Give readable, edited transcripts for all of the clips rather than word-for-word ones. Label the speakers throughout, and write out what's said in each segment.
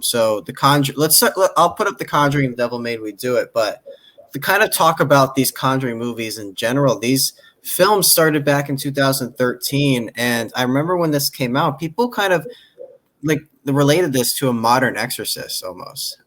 Speaker 1: So the Conjuring. I'll put up the Conjuring. The Devil Made Me Do It. But to kind of talk about these Conjuring movies in general, these films started back in 2013, and I remember when this came out, people kind of like related this to a modern Exorcist almost.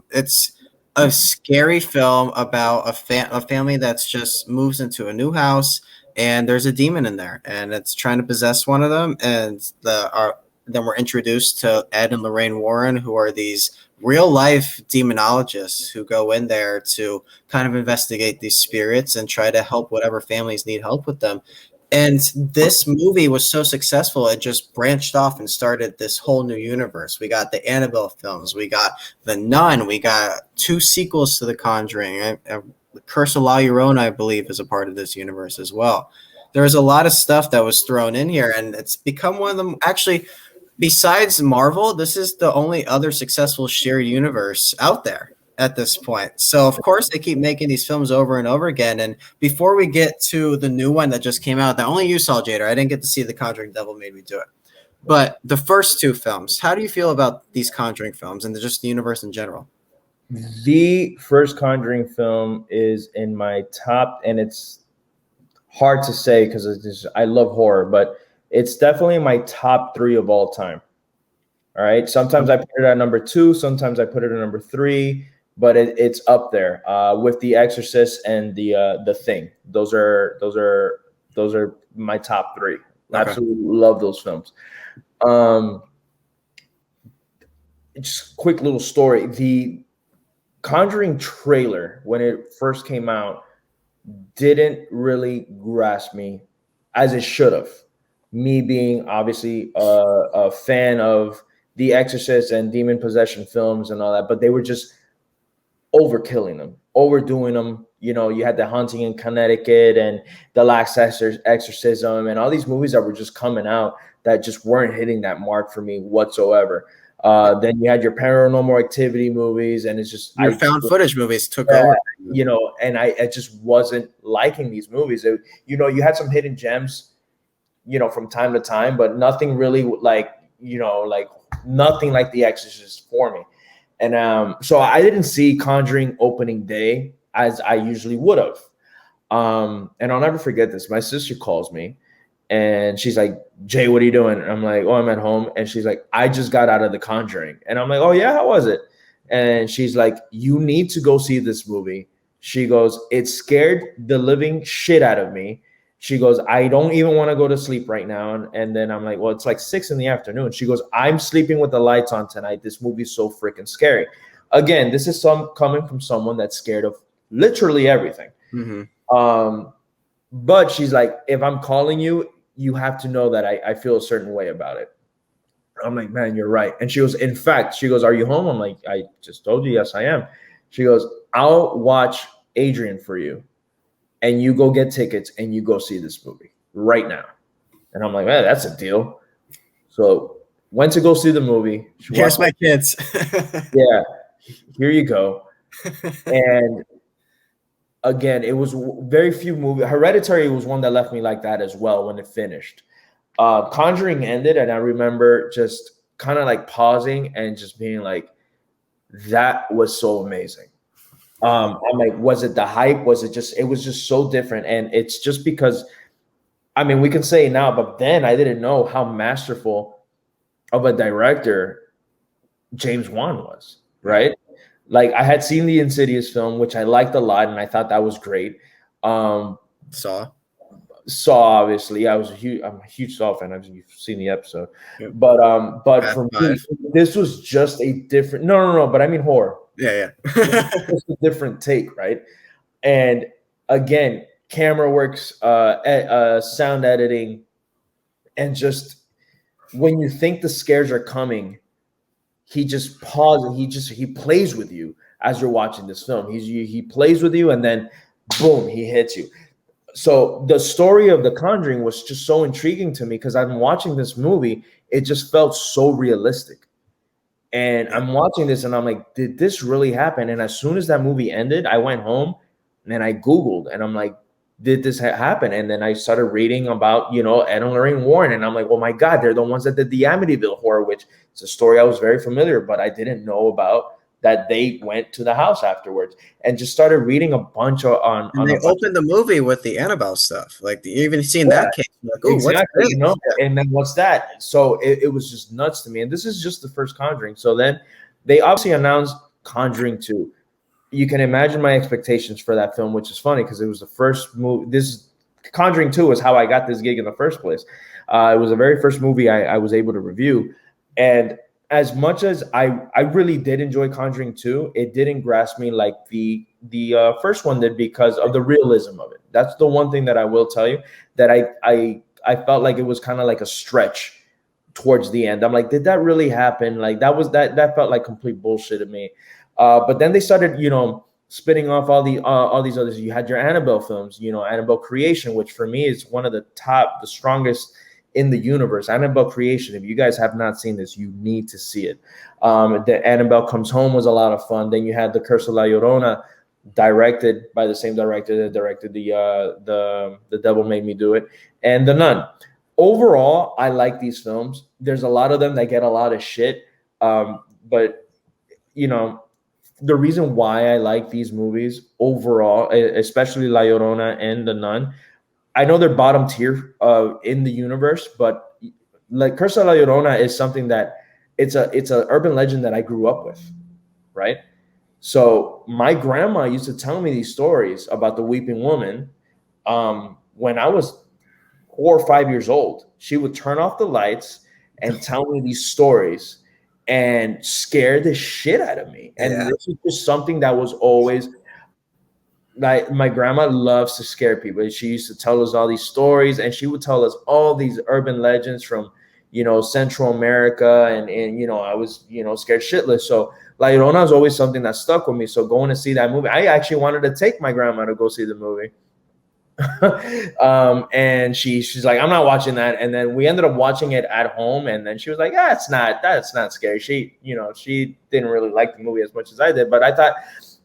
Speaker 1: It's a scary film about a family that's just moves into a new house and there's a demon in there and it's trying to possess one of them. And then we're introduced to Ed and Lorraine Warren, who are these real life demonologists who go in there to kind of investigate these spirits and try to help whatever families need help with them. And this movie was so successful, it just branched off and started this whole new universe. We got the Annabelle films, we got The Nun, we got 2 sequels to The Conjuring. Curse of La Llorona, I believe, is a part of this universe as well. There was a lot of stuff that was thrown in here, and it's become one of them. Actually, besides Marvel, this is the only other successful shared universe out there at this point. So of course they keep making these films over and over again. And before we get to the new one that just came out, that only you saw, Jader, I didn't get to see The Conjuring Devil Made Me Do It. But the first 2 films, how do you feel about these Conjuring films and just the universe in general?
Speaker 2: The first Conjuring film is in my top, and it's hard to say because I love horror, but it's definitely in my top 3 of all time. All right. Sometimes I put it at number 2, sometimes I put it at number 3. But it's up there with The Exorcist and the Thing. Those are my top 3. Okay. Absolutely love those films. Just quick little story. The Conjuring trailer, when it first came out, didn't really grasp me as it should have. Me being obviously a fan of The Exorcist and demon possession films and all that, but they were just overkilling them, overdoing them. You know, you had The Haunting in Connecticut and The Last Exorcism and all these movies that were just coming out that just weren't hitting that mark for me whatsoever. Then you had your Paranormal Activity movies, and it's just
Speaker 1: your found footage movies took over.
Speaker 2: You know, and I just wasn't liking these movies. You know, you had some hidden gems, you know, from time to time, but nothing really like nothing like The Exorcist for me. And so I didn't see Conjuring opening day as I usually would have. And I'll never forget this. My sister calls me and she's like, Jay, what are you doing? And I'm like, oh, I'm at home. And she's like, I just got out of The Conjuring. And I'm like, oh, yeah, how was it? And she's like, you need to go see this movie. She goes, it scared the living shit out of me. She goes, I don't even want to go to sleep right now. And then I'm like, well, it's like 6 p.m. She goes, I'm sleeping with the lights on tonight. This movie's so freaking scary. Again, this is coming from someone that's scared of literally everything. Mm-hmm. But she's like, if I'm calling you, you have to know that I feel a certain way about it. I'm like, man, you're right. And she goes, in fact, she goes, are you home? I'm like, I just told you, yes, I am. She goes, I'll watch Adrian for you. And you go get tickets and you go see this movie right now. And I'm like, man, that's a deal. So went to go see the movie.
Speaker 1: Here's my kids.
Speaker 2: Yeah, here you go. And again, it was very few movies. Hereditary was one that left me like that as well when it finished. Conjuring ended, and I remember just kind of like pausing and just being like, that was so amazing. I'm like, was it the hype? Was it just, it was just so different. And it's just because, I mean, we can say it now, but then I didn't know how masterful of a director James Wan was, right? Like I had seen the Insidious film, which I liked a lot. And I thought that was great. Saw, obviously. I'm a huge Saw fan. I've seen the episode, yep. But for me, this was just a different, no, but I mean horror.
Speaker 1: Yeah.
Speaker 2: It's a different take, right? And again, camera works, sound editing, and just when you think the scares are coming, he just pauses and he plays with you as you're watching this film. He plays with you, and then boom, he hits you. So the story of The Conjuring was just so intriguing to me because I'm watching this movie. It just felt so realistic. And I'm watching this and I'm like, did this really happen? And as soon as that movie ended, I went home and I Googled and I'm like, did this happen? And then I started reading about, Ed and Lorraine Warren, and I'm like, oh my God, they're the ones that did the Amityville Horror, which is a story I was very familiar, but I didn't know about that they went to the house afterwards, and just started reading a bunch on
Speaker 1: And they
Speaker 2: a bunch
Speaker 1: opened the movie with the Annabelle stuff. Like you even seen
Speaker 2: of,
Speaker 1: that case. Like, oh, what's
Speaker 2: exactly,
Speaker 1: this? Yeah.
Speaker 2: and then what's that? So it was just nuts to me. And this is just the first Conjuring. So then they obviously announced Conjuring 2. You can imagine my expectations for that film, which is funny because it was the first movie. This Conjuring 2 was how I got this gig in the first place. It was the very first movie I was able to review. And as much as I really did enjoy Conjuring 2, it didn't grasp me like the first one did because of the realism of it. That's the one thing that I will tell you, that I felt like it was kind of like a stretch towards the end. I'm like, did that really happen? Like that felt like complete bullshit to me. But then they started, spinning off all these others. You had your Annabelle films, Annabelle Creation, which for me is one of the strongest in the universe. Annabelle Creation. If you guys have not seen this, you need to see it. The Annabelle Comes Home was a lot of fun. Then you had The Curse of La Llorona, directed by the same director that directed the Devil Made Me Do It, and The Nun. Overall, I like these films. There's a lot of them that get a lot of shit, but the reason why I like these movies overall, especially La Llorona and The Nun, I know they're bottom tier in the universe, but like Curse of La Llorona is something that it's a urban legend that I grew up with, right? So my grandma used to tell me these stories about the weeping woman when I was 4 or 5 years old. She would turn off the lights and tell me these stories and scare the shit out of me. And this is just something that was always like, my grandma loves to scare people. She used to tell us all these stories, and she would tell us all these urban legends from, Central America. And I was, scared shitless. So La Llorona is always something that stuck with me. So going to see that movie, I actually wanted to take my grandma to go see the movie. And she's like, I'm not watching that. And then we ended up watching it at home, and then she was like, that's not scary. She didn't really like the movie as much as I did, but I thought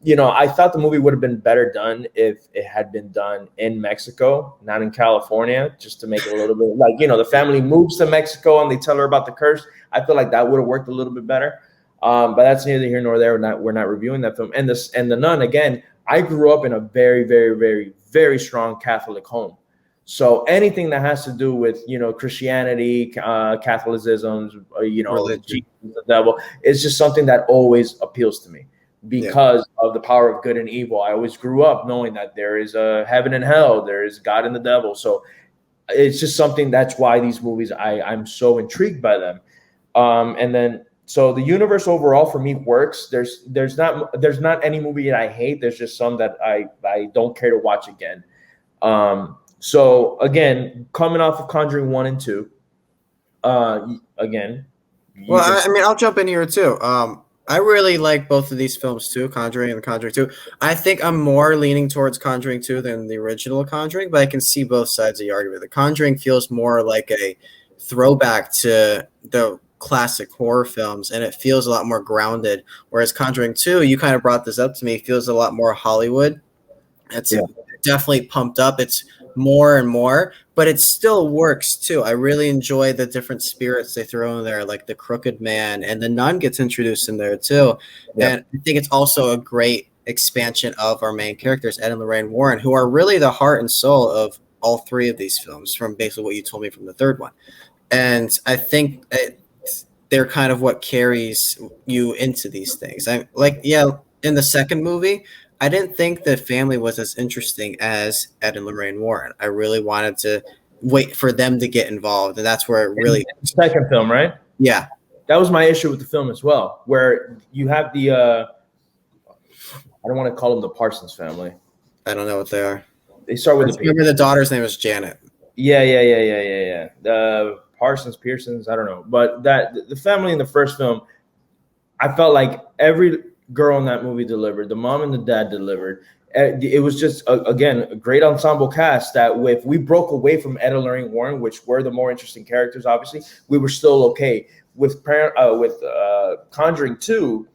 Speaker 2: the movie would have been better done if it had been done in Mexico, not in California, just to make it a little bit like, the family moves to Mexico and they tell her about the curse. I feel like that would have worked a little bit better. But that's neither here nor there. We're not reviewing that film. And The Nun, again, I grew up in a very, very, very, very strong Catholic home. So anything that has to do with, Christianity, Catholicism,
Speaker 1: Religion.
Speaker 2: the devil, it's just something that always appeals to me because of the power of good and evil. I always grew up knowing that there is a heaven and hell, there is God and the devil. So it's just something, that's why these movies, I'm so intrigued by them. And then, so the universe overall for me works. There's not any movie that I hate. There's just some that I don't care to watch again. So again, coming off of Conjuring 1 and 2, again.
Speaker 1: Well, I mean, I'll jump in here too. I really like both of these films too, Conjuring and Conjuring 2. I think I'm more leaning towards Conjuring 2 than the original Conjuring, but I can see both sides of the argument. The Conjuring feels more like a throwback to the classic horror films, and it feels a lot more grounded, whereas Conjuring 2, you kind of brought this up to me, feels a lot more Hollywood. It's definitely pumped up. It's more and more, but it still works too. I really enjoy the different spirits they throw in there, like the Crooked Man, and the Nun gets introduced in there too. And I think it's also a great expansion of our main characters, Ed and Lorraine Warren, who are really the heart and soul of all three of these films, from basically what you told me from the third one. And I think they're kind of what carries you into these things. I'm like, in the second movie, I didn't think the family was as interesting as Ed and Lorraine Warren. I really wanted to wait for them to get involved, and that's where it really.
Speaker 2: The second film, right?
Speaker 1: Yeah,
Speaker 2: that was my issue with the film as well, where you have the. I don't want to call them the Parsons family.
Speaker 1: I don't know what they are.
Speaker 2: They start with
Speaker 1: remember the daughter's name was Janet.
Speaker 2: Yeah. The Parsons, Pearsons, I don't know, but the family in the first film, I felt like every girl in that movie delivered. The mom and the dad delivered. It was just again a great ensemble cast. That if we broke away from Ed and Lorraine Warren, which were the more interesting characters, obviously, we were still okay. With Conjuring 2,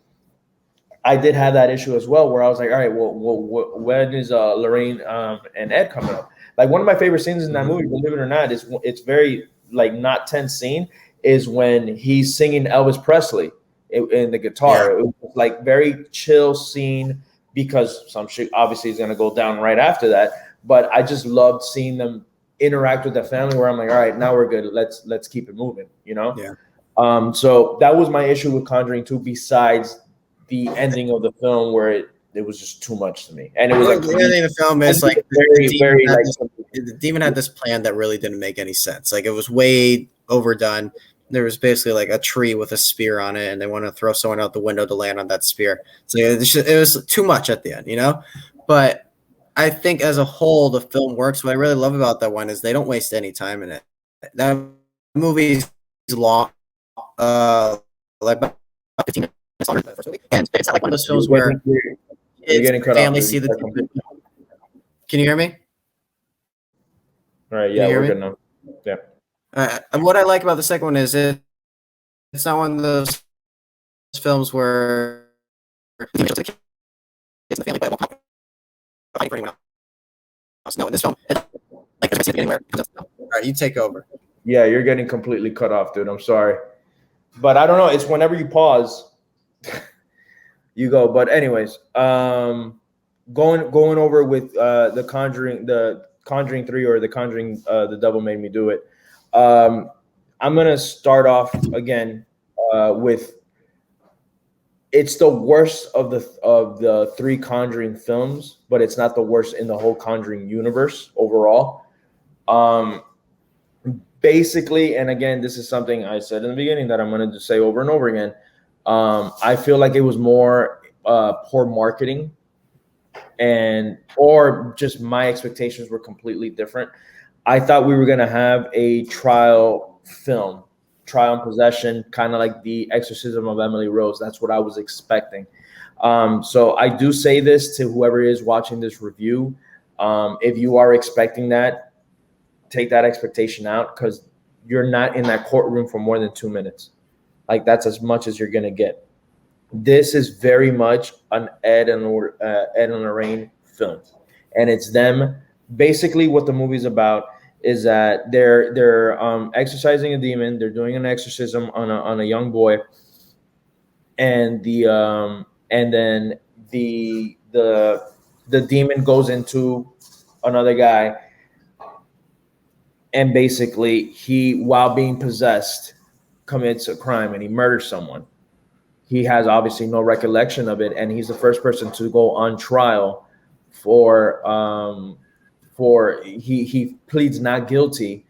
Speaker 2: I did have that issue as well, where I was like, all right, well when is Lorraine and Ed coming up? Like, one of my favorite scenes in that movie, believe it or not, is it's very like not tense scene, is when he's singing Elvis Presley in the guitar. It was like very chill scene, because some shit obviously is going to go down right after that. But I just loved seeing them interact with the family, where I'm like, all right, now we're good. Let's keep it moving, you know?
Speaker 1: Yeah.
Speaker 2: So that was my issue with Conjuring 2, besides the ending of the film, where it was just too much to me. And it was like
Speaker 1: the ending of the film is like the demon had this plan that really didn't make any sense. Like, it was way overdone. There was basically like a tree with a spear on it, and they want to throw someone out the window to land on that spear. So it was too much at the end, you know? But I think as a whole, the film works. What I really love about that one is they don't waste any time in it. That movie is long, like about 15 minutes longer than the first movie. And it's not like one of those films where
Speaker 2: you're getting cut
Speaker 1: family
Speaker 2: off.
Speaker 1: see the. Can you hear me?
Speaker 2: All right, yeah, we're good now. Yeah.
Speaker 1: And what I like about the second one is it's not one of those films where it's in the family, but it won't come fighting for anyone else. No, in this film, like there's anywhere. All right, you take over.
Speaker 2: Yeah, you're getting completely cut off, dude. I'm sorry, but I don't know. It's whenever you pause, you go. But anyways, going over with the Conjuring 3, or the Conjuring, the Devil Made Me Do It. I'm gonna start off again with, it's the worst of the 3 Conjuring films, but it's not the worst in the whole Conjuring universe overall. Basically, and again, this is something I said in the beginning that I'm going to say over and over again. I feel like it was more poor marketing, or just my expectations were completely different. I thought we were going to have a trial film, trial and possession, kind of like the Exorcism of Emily Rose. That's what I was expecting. So I do say this to whoever is watching this review. If you are expecting that, take that expectation out, because you're not in that courtroom for more than 2 minutes. Like, that's as much as you're going to get. This is very much an Ed and Lorraine film. And it's them. Basically, what the movie's about is that they're exorcising a demon. They're doing an exorcism on a young boy. And then the demon goes into another guy. And basically, he, while being possessed, commits a crime, and he murders someone. He has obviously no recollection of it, and he's the first person to go on trial for he pleads not guilty.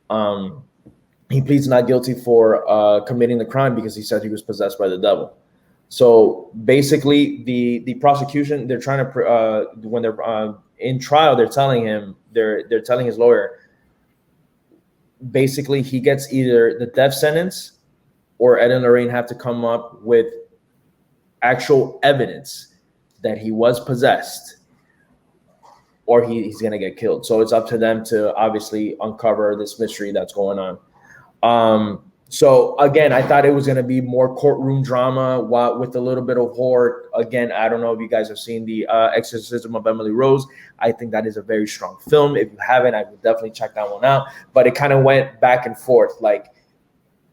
Speaker 2: He pleads not guilty for committing the crime, because he said he was possessed by the devil. So basically, the prosecution, they're trying to when they're in trial, they're telling his lawyer, basically he gets either the death sentence, or Ed and Lorraine have to come up with actual evidence that he was possessed, or he's going to get killed. So it's up to them to obviously uncover this mystery that's going on. So again, I thought it was going to be more courtroom drama with a little bit of horror. Again, I don't know if you guys have seen the Exorcism of Emily Rose. I think that is a very strong film. If you haven't, I would definitely check that one out. But it kind of went back and forth, like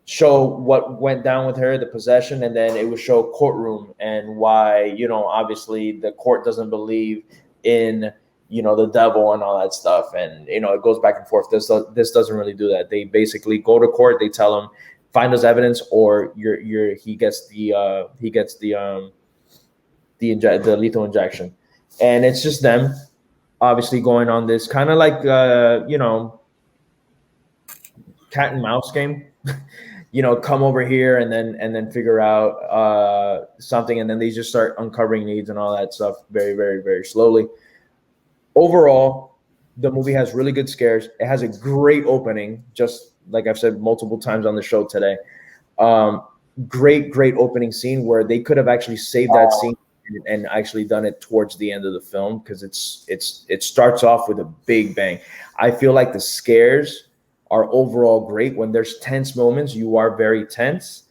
Speaker 2: show what went down with her, the possession, and then it would show courtroom and why, obviously the court doesn't believe in, the devil and all that stuff. And, it goes back and forth. This doesn't really do that. They basically go to court. They tell him, find us evidence, or he gets the lethal injection. And it's just them obviously going on this kind of like, cat and mouse game. Come over here and then figure out something, and then they just start uncovering needs and all that stuff very, very, very slowly. Overall, the movie has really good scares. It has a great opening, just like I've said multiple times on the show today. Great opening scene, where they could have actually saved that scene and actually done it towards the end of the film, because it starts off with a big bang. I feel like the scares are overall great. When there's tense moments, you are very tense.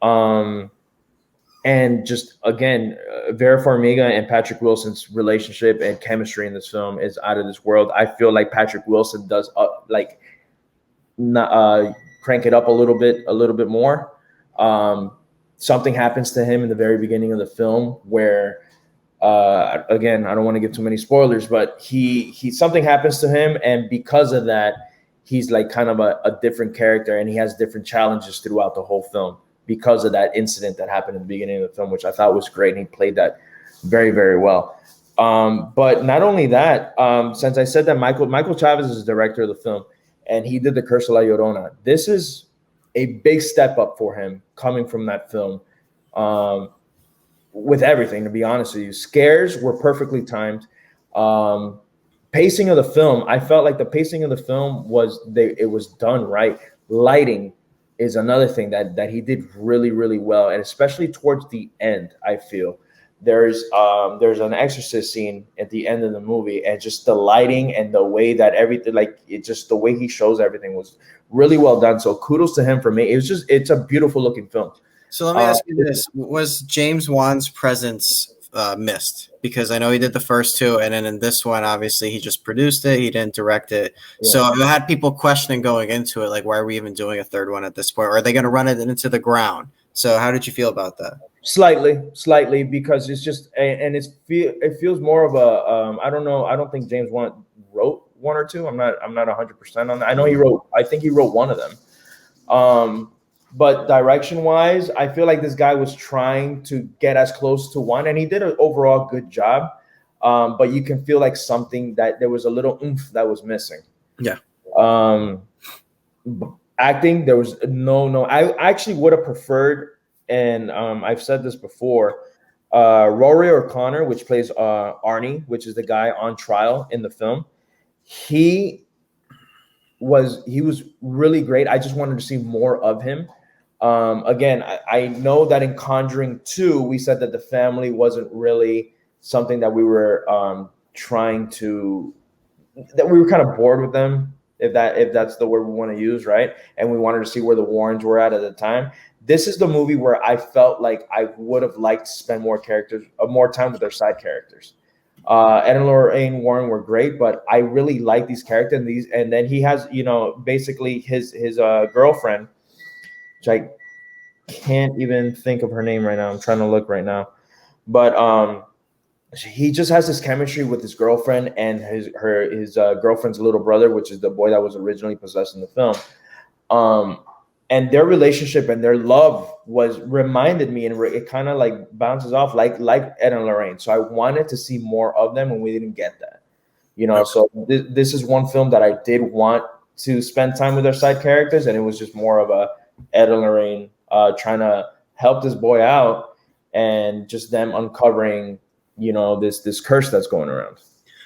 Speaker 2: And And just again, Vera Farmiga and Patrick Wilson's relationship and chemistry in this film is out of this world. I feel like Patrick Wilson does like crank it up a little bit more. Something happens to him in the very beginning of the film where, again, I don't want to give too many spoilers, but he something happens to him, and because of that, he's like kind of a different character, and he has different challenges throughout the whole film because of that incident that happened in the beginning of the film, which I thought was great, and he played that very, very well. But not only that, since I said that Michael Chavez is the director of the film, and he did The Curse of La Llorona, this is a big step up for him coming from that film. With everything, to be honest with you, scares were perfectly timed. Pacing of the film, I felt like the pacing of the film it was done right. Lighting is another thing that he did really, really well, and especially towards the end, I feel there's an exorcist scene at the end of the movie, and just the lighting and the way that everything, like the way he shows everything was really well done. So kudos to him for me. It's a beautiful looking film.
Speaker 1: So let me ask you this: was James Wan's presence missed? Because I know he did the first two, and then in this one, obviously, he just produced it. He didn't direct it. Yeah. So I had people questioning going into it, like, why are we even doing a third one at this point? Or are they going to run it into the ground? So how did you feel about that?
Speaker 2: Slightly, because it's just, and it feels more of a, I don't know. I don't think James Wan wrote one or two. I'm not 100% on that. I know I think he wrote one of them. But direction-wise, I feel like this guy was trying to get as close to one, and he did an overall good job. But you can feel like that there was a little oomph that was missing.
Speaker 1: Yeah.
Speaker 2: Acting, there was no. I actually would have preferred, and I've said this before, Rory O'Connor, which plays Arnie, which is the guy on trial in the film. He was really great. I just wanted to see more of him. Again, I know that in Conjuring 2, we said that the family wasn't really something that we were that we were kind of bored with them, if that's the word we want to use, right? And we wanted to see where the Warrens were at the time. This is the movie where I felt like I would have liked to spend more time with their side characters. Ed and Lorraine Warren were great, but I really like these characters. And then he has, basically his girlfriend, which I can't even think of her name right now. I'm trying to look right now, but he just has this chemistry with his girlfriend and his girlfriend's little brother, which is the boy that was originally possessed in the film. And their relationship and their love reminded me, and it kind of like bounces off like Ed and Lorraine. So I wanted to see more of them, and we didn't get that. So this is one film that I did want to spend time with their side characters, and it was just more of a Ed and Lorraine trying to help this boy out, and just them uncovering, this curse that's going around.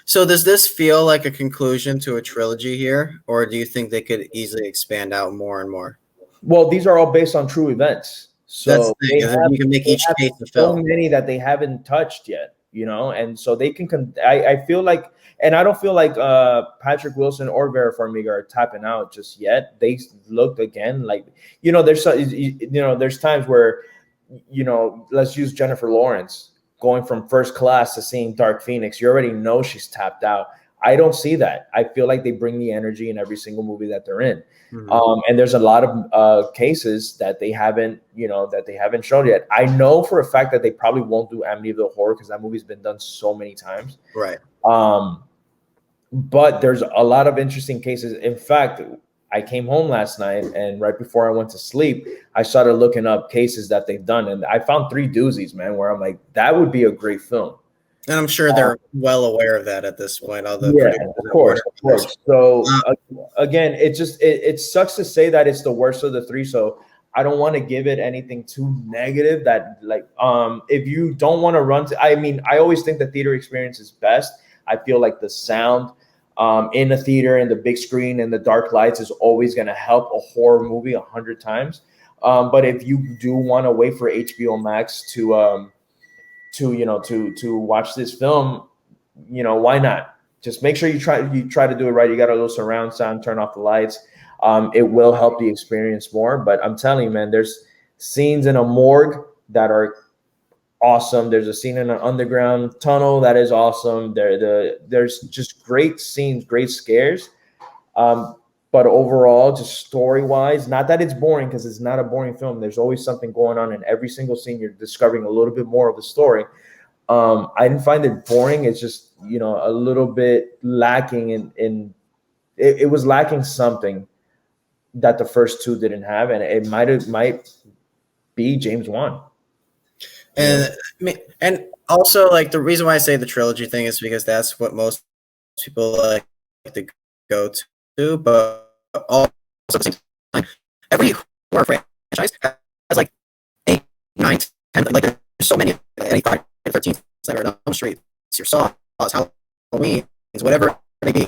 Speaker 1: So does this feel like a conclusion to a trilogy here, or do you think they could easily expand out more and more?
Speaker 2: Well, these are all based on true events, so
Speaker 1: you can make each case a film.
Speaker 2: So many that they haven't touched yet, and so they can. I feel like, and I don't feel like Patrick Wilson or Vera Farmiga are tapping out just yet. They look again like, there's times where, let's use Jennifer Lawrence going from First Class to seeing Dark Phoenix. You already know she's tapped out. I don't see that. I feel like they bring the energy in every single movie that they're in. Mm-hmm. And there's a lot of cases that they haven't shown yet. I know for a fact that they probably won't do Amityville Horror because that movie's been done so many times.
Speaker 1: Right.
Speaker 2: But there's a lot of interesting cases. In fact, I came home last night, and right before I went to sleep, I started looking up cases that they've done, and I found 3 doozies, man, where I'm like, that would be a great film.
Speaker 1: And I'm sure they're well aware of that at this point.
Speaker 2: Of course. So again, it sucks to say that it's the worst of the 3. So I don't want to give it anything too negative. That if you don't want to run to, I always think the theater experience is best. I feel like the sound in a theater and the big screen and the dark lights is always going to help a horror movie 100 times. But if you do want to wait for HBO Max to watch this film, why not? Just make sure you try to do it right. You got a little surround sound, turn off the lights. It will help the experience more. But I'm telling you, man, there's scenes in a morgue that are awesome. There's a scene in an underground tunnel that is awesome. There's just great scenes, great scares. Um, but overall, just story wise, not that it's boring, because it's not a boring film. There's always something going on in every single scene. You're discovering a little bit more of the story. I didn't find it boring. It's just, a little bit lacking in it was lacking something that the first two didn't have, and it might be James Wan.
Speaker 1: And also, like, the reason why I say the trilogy thing is because that's what most people like to go to. But also, every horror franchise has like 8, 9, 10. Like, there's so many. Any Friday the 13th, Nightmare on Elm Street, it's your Saw, it's Halloween, it's whatever it may be.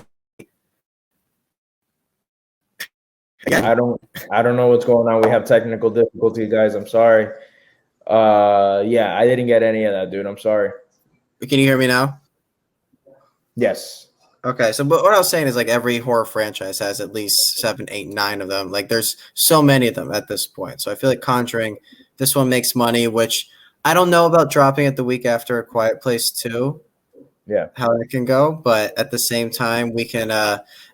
Speaker 1: Again?
Speaker 2: I don't know what's going on. We have technical difficulty, guys. I'm sorry. Yeah, I didn't get any of that, dude. I'm sorry.
Speaker 1: Can you hear me now?
Speaker 2: Yes.
Speaker 1: Okay, so but what I was saying is, like, every horror franchise has at least 7, 8, 9 of them. Like, there's so many of them at this point. So I feel like Conjuring, this one makes money, which I don't know about dropping it the week after A Quiet Place 2.
Speaker 2: Yeah.
Speaker 1: How it can go, but at the same time, we can.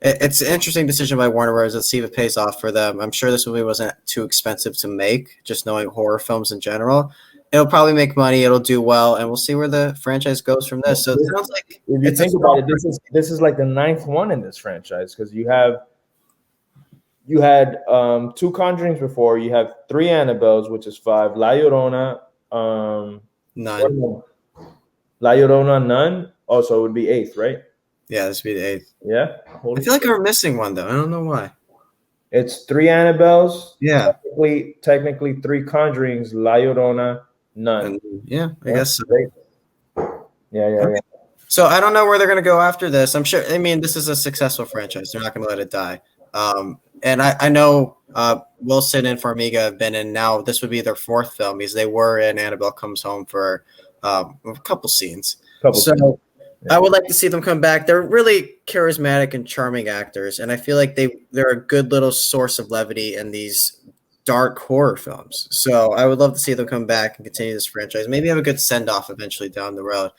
Speaker 1: It's an interesting decision by Warner Bros. Let's see if it pays off for them. I'm sure this movie wasn't too expensive to make. Just knowing horror films in general, it'll probably make money. It'll do well, and we'll see where the franchise goes from this. So it sounds like,
Speaker 2: if you think about it, this is like the 9th one in this franchise, because you had 2 Conjurings before. You have 3 Annabelles, which is 5. La Llorona,
Speaker 1: none.
Speaker 2: La Llorona, none. Also, it would be 8th, right?
Speaker 1: Yeah, this would be the 8th.
Speaker 2: Yeah.
Speaker 1: I feel like we're missing one though. I don't know why.
Speaker 2: It's 3 Annabelles.
Speaker 1: Yeah.
Speaker 2: Technically 3 Conjurings. La Llorona, none.
Speaker 1: Yeah, I guess so.
Speaker 2: Yeah.
Speaker 1: So I don't know where they're going to go after this. I'm sure. I mean, this is a successful franchise. They're not going to let it die. And I know Wilson and Farmiga have been in. Now this would be their 4th film, because they were in Annabelle Comes Home for a couple scenes. I would like to see them come back. They're really charismatic and charming actors, and I feel like they're a good little source of levity in these dark horror films. So I would love to see them come back and continue this franchise. Maybe have a good send-off eventually down the road.